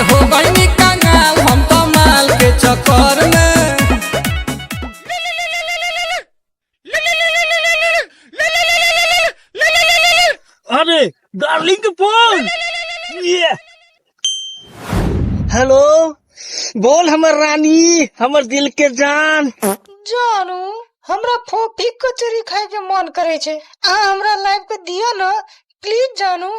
हो गई कंगाल हम तो माल के चक्कर में। अरे डार्लिंग के फोन। हेलो, बोल हमर रानी, हमर दिल के जान। जानू हमरा फोफी कचौरी खाए के मन करे छे, अहाँ हमरा लाइव के दियो ना प्लीज जानू।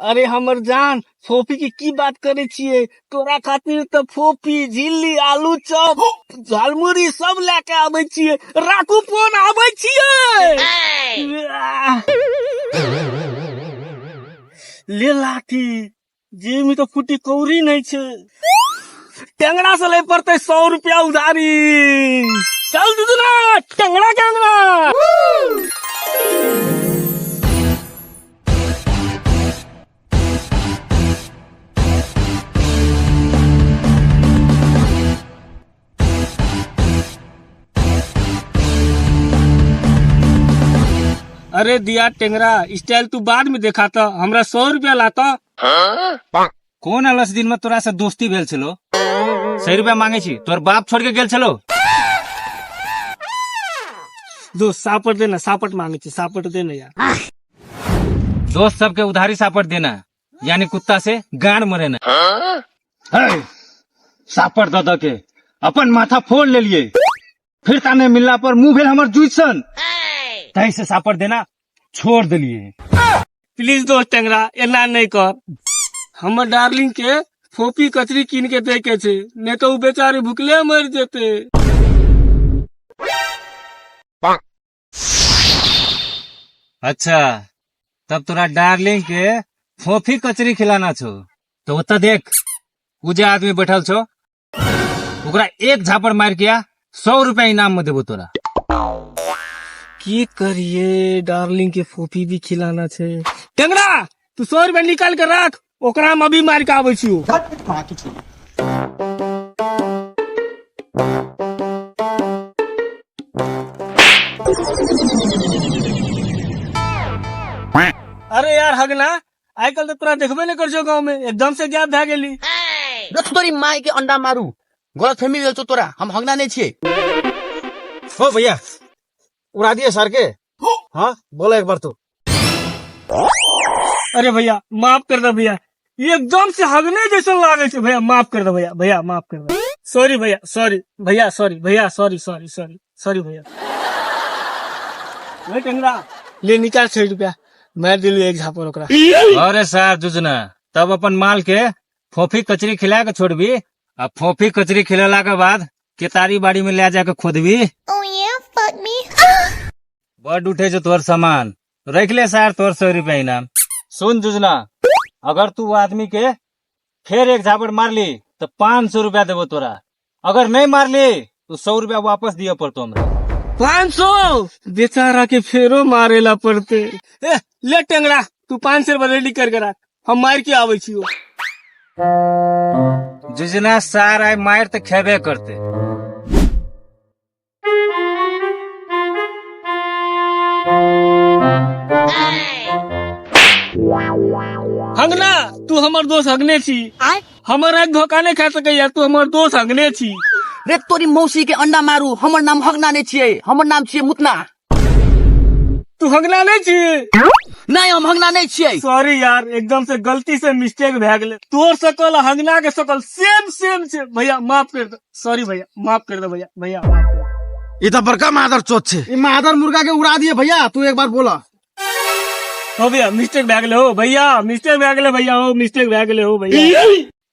अरे हमर जान, फोफी की बात करे छिए? तोरा खातिर तो फोफी, झिल्ली, आलू चॉप, झालमुड़ी सब लेके आवे छिए। राखू फोन, आवे छिए। ले लाठी, जेब में तो फूटी कौड़ी नहीं छे। टेंगड़ा से ले पड़ते 100 रुपया उधारी। चल दुदना, टेंगड़ा टेंगड़ा। अरे दिया टेंगरा, स्टाइल तू बाद में देखा था, हमरा 100 रुपया लाता। कौन अलस दिन में तोरा से दोस्ती भेल छलो? 100 रुपया मांगे छी, तोर बाप छोड़ के गेल छलो। दोस्त सापट देना, सापट मांगे छी, सापट देना यार। दोस्त सबके उधारी सापट देना यानी कुत्ता से गांड मरे ना। सापट द के अपन माथा फोड़ ले लिए, फिर ताने मिलना पर मुंह भेल हमर जुइसन। तही से सापट देना छोड़ दिलिए। प्लीज दोस्त टेंगरा, एना नहीं कर। हमर डार्लिंग के फोफी कचरी कीन के दे के छे, नहीं तो बेचारे भूखले मर जेते। अच्छा, तब तोरा डार्लिंग के फोफी कचरी खिलाना छो तो ओता देख, उ जे आदमी बैठल छो ओकरा एक झापड़ मार के 100 रुपया इनाम में देबो तोरा। की करिए, डार्लिंग के फोफी भी खिलाना छे। टेंगरा तू 100 रुपया निकाल के रख, ओकरा हम अभी मार के आवे छियो। अरे यार हगना, आजकल तो तोरा देखबे नहीं कर छो गाँव में, एकदम से गैप भे गेली। तोरी माई के अंडा मारू, गलत फहमी भेल छौ तोरा, हम हगना नहीं छिए। हो भैया, उड़ा दिए सर के। हाँ बोला एक बार तो। अरे भैया माफ कर दो भैया, ये एकदम से हगने जैसे लागे छे भैया, माफ कर दो भैया, भैया माफ कर दो। सॉरी भैया, सॉरी भैया, सॉरी भैया, सॉरी सॉरी सॉरी सॉरी भैया। ले टेंगरा, ले निकाल 100 रुपया, मैं दिलू एक झापड़ ओकरा। अरे सर जुजना, तब अपन माल के फोफी कचरी खिला के छोड़बी, अब फोफी कचरी खिलेला के बाद केतारी बाड़ी में ले जाके खोदबी। बड उठे जो तोर सामान, रख ले सर तोर 100 रुपया इनाम। सुन जुजना, अगर तू आदमी के फिर एक झापड़ मार ली तो 500 रुपया देबो तोरा, अगर नहीं मार ली तो 100 रुपया वापस दिए पड़तो हमरा। 500 बेचारा के फेरो मारेला पड़ते। ले टेंगरा, तू 500 रुपया रेडी करके रख, हम मार के आवे छियो। जुजना सार आय मार तो खेबे करते। हगना, तू हमर दोस्त हगने छी, हमर एक धोखा नहीं खा सके यार, तू हमर दोस्त हगने छी। रे तोरी मौसी के अंडा मारू, हमर नाम हगना नहीं छिए, हमर नाम छिए मुतना। तू हगना नहीं छी? नहीं, हम हगना नहीं छिए। सॉरी यार, एकदम से गलती से मिस्टेक भे गेले। तोर शकल हगना के शकल सेम सेम छे भैया, माफ कर दो। सॉरी भैया, माफ कर दो भैया, भैया माफ कर दो। ये तो बड़का मादर चोत छे। ये मादर मुर्गा के उड़ा दिए भैया, तू एक बार बोला। हो भैया मिस्टेक भे गेले हो भैया, मिस्टेक भे गेले भैया, हो मिस्टेक भे गेले हो भैया।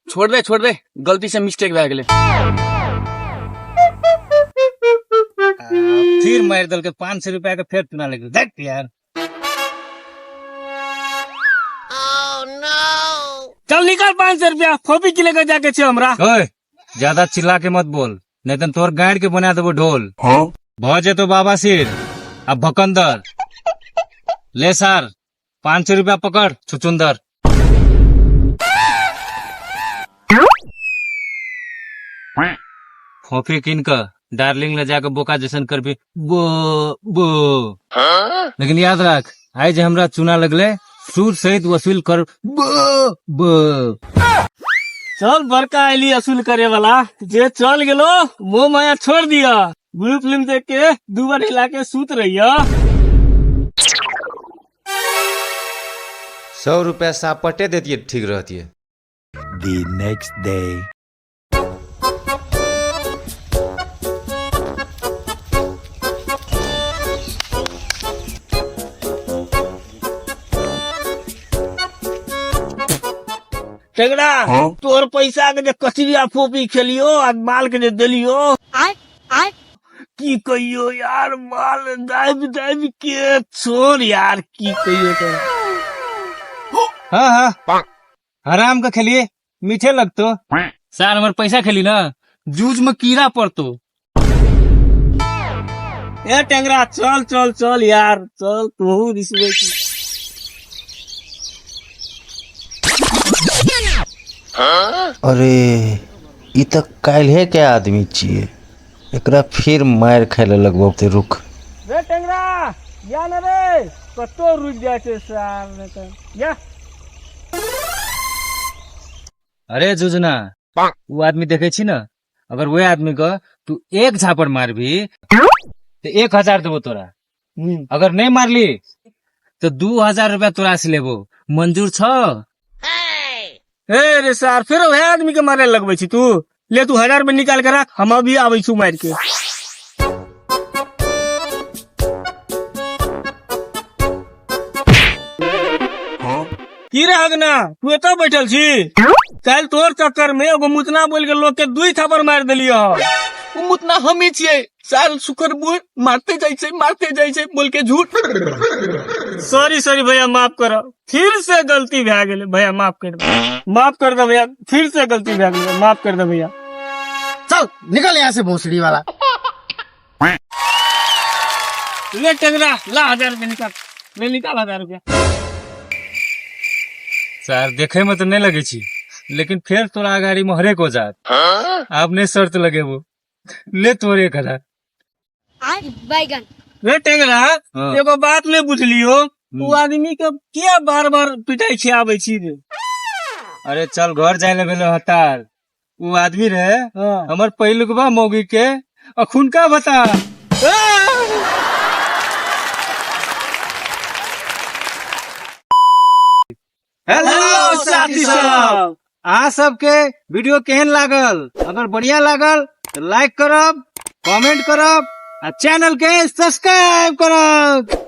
छोड़ दे, गलती से मिस्टेक भे गेले। फिर मार दल के 500 रुपया के फिर चुना लगे। देख यार, चल निकाल 500 रुपया, फोफी के लेकर जाके छे हमरा। ओए ज्यादा चिल्ला के मत बोल, नहीं तो तोर गाड़ के बना देबो ढोल। भजे तो बाबा सिर अब भकंदर। ले सर 500 रुपया पकड़ छुचुंदर। फोफी किन का डार्लिंग ले जाकर बोका जैसन कर भी बो बो। लेकिन याद रख, आज हमरा चुना लगले सूद सहित वसूल कर चल बड़का आईली असूल करे वाला जे चल गेलो वो माया छोड़ दिया। ब्लू फिल्म देख के 2 बार हिला के सूत रहिया। 100 रुपया सापटे देती ठीक रहती है। The next day. टेंगड़ा तोर पैसा के जे कचरिया फोपी खेलियो आ माल के जे देलियो की कहियो यार माल दाबी दाबी के छोड़ यार की कहियो तो। हाँ हराम का खेलिए मीठे लगतो सार हमार पैसा खेली ना जूझ में कीड़ा पड़तो। ए टेंगड़ा चल चल चल यार चल तू रिसवे की। अरे ई तो काल्हे के आदमी छिए, एकरा फिर मार खाए लगबो ते रुक। रे टेंगड़ा या न रे कतो रुक जाए छे सार ने त या। अरे जुजना वो आदमी देखे छी ना, अगर वो आदमी को तू एक झापड़ मारबी तो 1000 देबो तोरा, अगर नहीं मारली तो 2000 रुपया तोरा से लेबो। मंजूर छ? ए रे सार फिर वह आदमी के मारे लगबै छी तू। ले तू 1000 में निकाल के रख, हम अभी आबै छू मार के। की रे हगना तू एतो बैठल छी? कल तोर चक्कर में एगो मुतना बोल के लोग के 2 थापर मार देलियो। उ मुतना हम ही छियै सार शुक्र बुढ़ मारते जाय छै बोल के झूठ। सॉरी भैया माफ करो, फिर से गलती भै गेलै भैया, माफ कर दो भैया, फिर से गलती भै गेलै, माफ कर दो भैया। चल निकल यहाँ से भोसड़ी वाला। ले टेंगरा ला 1000 रुपया निकाल, ले निकाल 1000 रुपया। सर देखे में तो नहीं लगे छी, लेकिन फिर तोरा अगाड़ी में हरेक हो जात। आपने शर्त लगे वो ले तोरे 1000। रे टेंगरा एगो बात नहीं बुझलियो, वो आदमी के क्या बार बार पिटाई खियाबै छी रे? अरे चल घर जाए लगे हतार, वो आदमी रहे हमर पहिलुकबा मौगी के अखुनका बता। हेलो साथी सब, अहाँ सबके वीडियो केहन लागल? अगर बढ़िया लागल तो लाइक करब, कमेंट करब आ चैनल के सब्सक्राइब करब।